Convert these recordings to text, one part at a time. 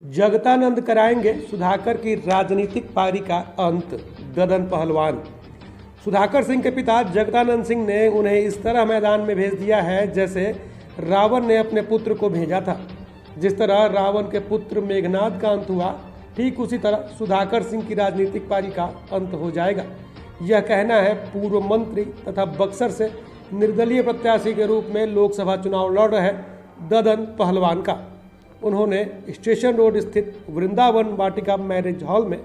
जगतानंद कराएंगे सुधाकर की राजनीतिक पारी का अंत, ददन पहलवान। सुधाकर सिंह के पिता जगतानंद सिंह ने उन्हें इस तरह मैदान में भेज दिया है जैसे रावण ने अपने पुत्र को भेजा था। जिस तरह रावण के पुत्र मेघनाद का अंत हुआ, ठीक उसी तरह सुधाकर सिंह की राजनीतिक पारी का अंत हो जाएगा। यह कहना है पूर्व मंत्री तथा बक्सर से निर्दलीय प्रत्याशी के रूप में लोकसभा चुनाव लड़ रहे ददन पहलवान का। उन्होंने स्टेशन रोड स्थित वृंदावन वाटिका मैरिज हॉल में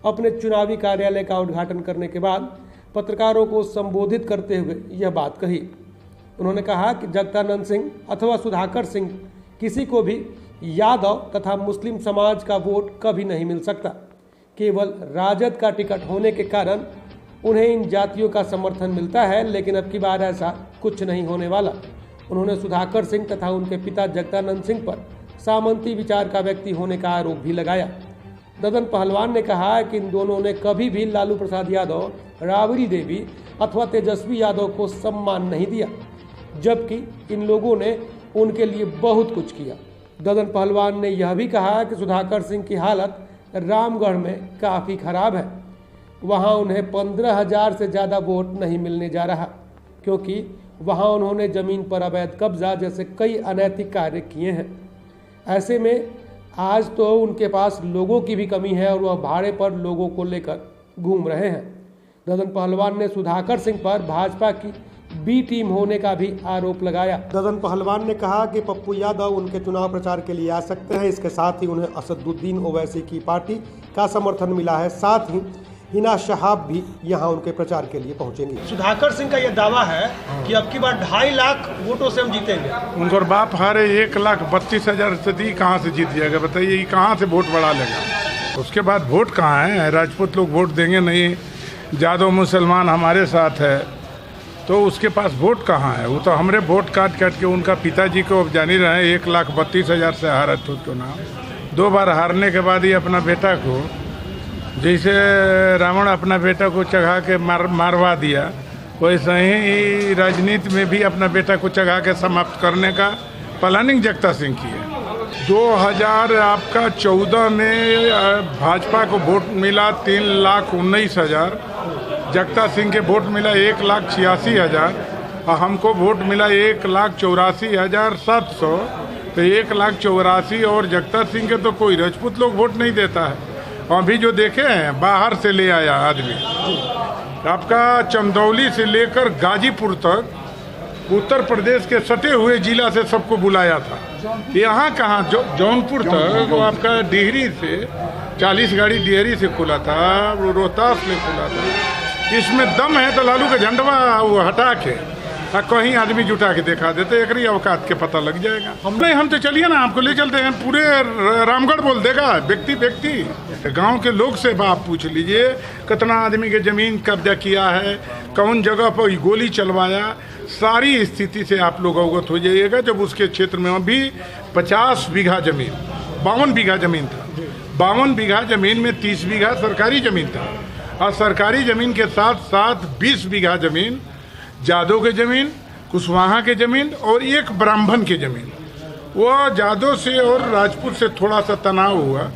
अपने चुनावी कार्यालय का उद्घाटन करने के बाद पत्रकारों को संबोधित करते हुए यह बात कही। उन्होंने कहा कि जगतानंद सिंह अथवा सुधाकर सिंह किसी को भी यादव तथा मुस्लिम समाज का वोट कभी नहीं मिल सकता। केवल राजद का टिकट होने के कारण उन्हें इन जातियों का समर्थन मिलता है, लेकिन अब की बार ऐसा कुछ नहीं होने वाला। उन्होंने सुधाकर सिंह तथा उनके पिता जगतानंद सिंह पर सामंती विचार का व्यक्ति होने का आरोप भी लगाया। ददन पहलवान ने कहा कि इन दोनों ने कभी भी लालू प्रसाद यादव, राबड़ी देवी अथवा तेजस्वी यादव को सम्मान नहीं दिया, जबकि इन लोगों ने उनके लिए बहुत कुछ किया। ददन पहलवान ने यह भी कहा कि सुधाकर सिंह की हालत रामगढ़ में काफ़ी खराब है। वहां उन्हें 15,000 से ज़्यादा वोट नहीं मिलने जा रहा, क्योंकि वहां उन्होंने ज़मीन पर अवैध कब्जा जैसे कई अनैतिक कार्य किए हैं। ऐसे में आज तो उनके पास लोगों की भी कमी है और वह भाड़े पर लोगों को लेकर घूम रहे हैं। ददन पहलवान ने सुधाकर सिंह पर भाजपा की बी टीम होने का भी आरोप लगाया। ददन पहलवान ने कहा कि पप्पू यादव उनके चुनाव प्रचार के लिए आ सकते हैं। इसके साथ ही उन्हें असदुद्दीन ओवैसी की पार्टी का समर्थन मिला है। साथ ही हिना शहाब भी यहां उनके प्रचार के लिए पहुंचेंगे। सुधाकर सिंह का यह दावा है कि अब की बार 2.5 लाख वोटों से हम जीतेंगे। उनका बाप हारे 1,32,000 से दी, कहाँ से जीत जाएगा बताइए? ये कहाँ से वोट बढ़ा लेगा? उसके बाद वोट कहाँ है? राजपूत लोग वोट देंगे नहीं, यादव मुसलमान हमारे साथ है, तो उसके पास वोट कहाँ है? वो तो हमारे वोट काट के उनका पिताजी को अब जान ही रहे हैं 1,32,000 से हारा चुनाव। 2 बार हारने के बाद ही अपना बेटा को, जैसे रावण अपना बेटा को चढ़ा के मारवा दिया, वैसे ही राजनीति में भी अपना बेटा को चढ़ा के समाप्त करने का प्लानिंग जगता सिंह की है। 2014 में भाजपा को वोट मिला 3,19,000, जगता सिंह के वोट मिला 1,86,000 और हमको वोट मिला 1,84,700। तो 1,84,000 और जगता सिंह के तो कोई राजपूत लोग वोट नहीं देता है। अभी जो देखे हैं बाहर से ले आया आदमी, आपका चंदौली से लेकर गाजीपुर तक उत्तर प्रदेश के सटे हुए जिला से सबको बुलाया था। यहाँ कहाँ जौनपुर तक वो आपका डिहरी से 40 गाड़ी डिहरी से खुला था, रोहतास से खुला था। इसमें दम है तो लालू का झंडवा वो हटा के कहीं आदमी जुटा के दिखा देते, एक ही औकात के पता लग जाएगा। हम तो चलिए ना, आपको ले चलते हैं, पूरे रामगढ़ बोल देगा व्यक्ति व्यक्ति। गांव के लोग से आप पूछ लीजिए कितना आदमी के जमीन कब्जा किया है, कौन जगह पर गोली चलवाया, सारी स्थिति से आप लोग अवगत हो जाइएगा। जब उसके क्षेत्र में अभी 50 बीघा जमीन, 52 बीघा जमीन था, 52 बीघा जमीन में 30 बीघा सरकारी जमीन था और सरकारी जमीन के साथ साथ 20 बीघा जमीन जादव के ज़मीन, कुशवाहा के ज़मीन और एक ब्राह्मण के ज़मीन। वो जादव से और राजपूत से थोड़ा सा तनाव हुआ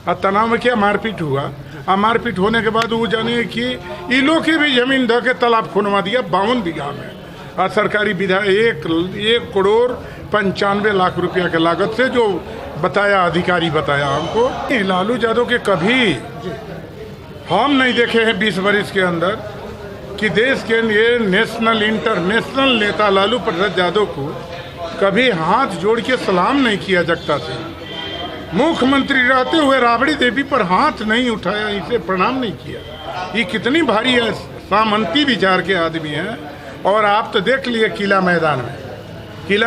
और तनाव में क्या मारपीट हुआ और मारपीट होने के बाद वो जाने कि इन लोग की भी ज़मीन ध के तालाब खुनवा दिया 52 बीघा में और सरकारी विधा 1,95,00,000 रुपया के लागत से, जो बताया अधिकारी बताया हमको। लालू यादव के कभी हम नहीं देखे हैं 20 वर्ष के अंदर कि देश के ये नेशनल इंटरनेशनल नेता लालू प्रसाद यादव को कभी हाथ जोड़ के सलाम नहीं किया जगता से। मुख्यमंत्री रहते हुए राबड़ी देवी पर हाथ नहीं उठाया, इसे प्रणाम नहीं किया। ये कितनी भारी है, सामंती विचार के आदमी हैं। और आप तो देख लिए किला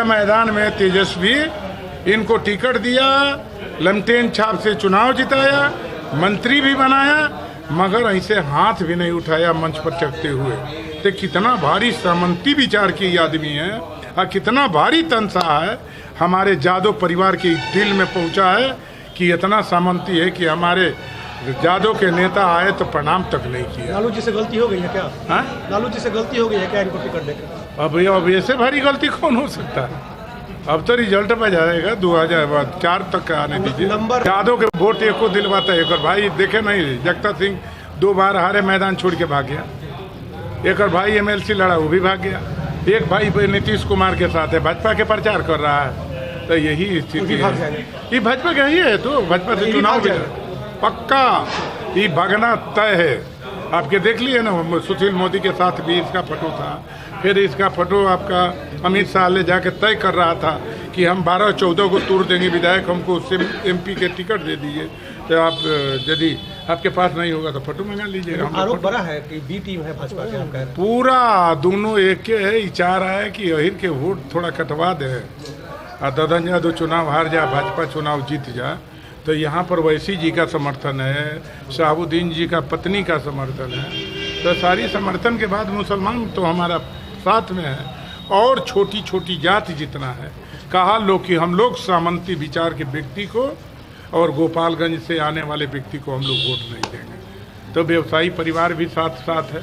मैदान में तेजस्वी इनको टिकट दिया, लमटेन छाप से चुनाव जिताया, मंत्री भी बनाया, मगर ऐसे हाथ भी नहीं उठाया मंच पर चढ़ते हुए। तो कितना भारी सामंती विचार के आदमी है और कितना भारी तनसा है हमारे यादव परिवार के दिल में पहुंचा है कि इतना सामंती है कि हमारे यादव के नेता आए तो प्रणाम तक नहीं किया। लालू जी से गलती हो गई है क्या? हाँ, लालू जी से गलती हो गई है क्या इनको टिकट देकर? अब ऐसे भारी गलती कौन हो सकता है? अब तो रिजल्ट पे जाएगा 2004 तक का आने दीजिए। नंबर- यादव के वोट एक को दिलवाता है। एक और भाई देखे नहीं, जगता सिंह 2 बार हारे, मैदान छोड़ के भाग गया। एक और भाई MLC लड़ा, वो भी भाग गया। एक भाई नीतीश कुमार के साथ है, भाजपा के प्रचार कर रहा है। तो यही स्थिति है। ये भाजपा का ही है, तो भाजपा से चुनाव भी पक्का ये भागना तय है। आपके देख लिए ना, सुशील मोदी के साथ भी इसका फोटो था। फिर इसका फोटो आपका अमित शाह ले जाके तय कर रहा था कि हम 12-14 को तोड़ देंगे विधायक, हमको उससे MP के टिकट दे दीजिए। तो आप यदि आपके पास नहीं होगा तो फोटो मंगा लीजिएगा। आरोप बड़ा है कि बी टीम है भाजपा के, हम कह रहे हैं। पूरा दोनों एक के है। ये चाह रहा है कि अहिर के वोट थोड़ा कटवा दे और ददन यादव चुनाव हार जा, भाजपा चुनाव जीत जा। तो यहाँ पर वैसी जी का समर्थन है, शहाबुद्दीन जी का पत्नी का समर्थन है। तो सारी समर्थन के बाद मुसलमान तो हमारा साथ में है। और छोटी छोटी जाति जितना है, कहा लोग कि हम लोग सामंती विचार के व्यक्ति को और गोपालगंज से आने वाले व्यक्ति को हम लोग वोट नहीं देंगे। तो व्यवसायी परिवार भी साथ साथ है।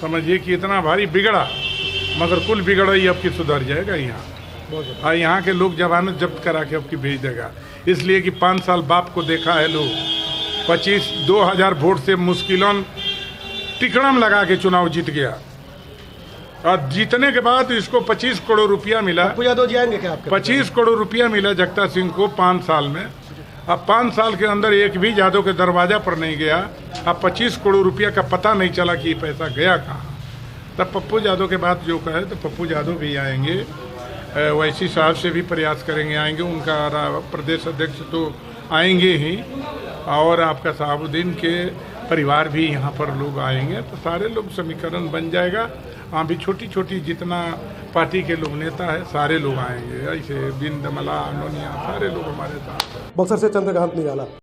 समझिए कि इतना भारी बिगड़ा, मगर कुल बिगड़ा ही अब की सुधर जाएगा यहाँ। और यहाँ के लोग जमानत जब्त करा के अब की भेज देगा। इसलिए कि 5 साल बाप को देखा है लोग। 2000 वोट से मुश्किलन टिकड़म लगा के चुनाव जीत गया। और जीतने के बाद इसको 25 करोड़ रुपया मिला। पप्पू यादव जाएंगे क्या आपके? 25 करोड़ रुपया मिला जगता सिंह को 5 साल में। अब 5 साल के अंदर एक भी यादव के दरवाजा पर नहीं गया। अब 25 करोड़ रुपया का पता नहीं चला कि ये पैसा गया कहाँ। तब पप्पू यादव के बाद जो कहे तो पप्पू यादव भी आएंगे, वैसी साहब से भी प्रयास करेंगे, आएंगे। उनका प्रदेश अध्यक्ष तो आएंगे ही, और आपका शहाबुद्दीन के परिवार भी यहाँ पर लोग आएंगे। तो सारे लोग समीकरण बन जाएगा। हाँ, भी छोटी छोटी जितना पार्टी के लोग नेता है सारे लोग आएंगे। ऐसे बिंद मला नोनिया सारे लोग हमारे साथ। बक्सर से चंद्रकांत निराला।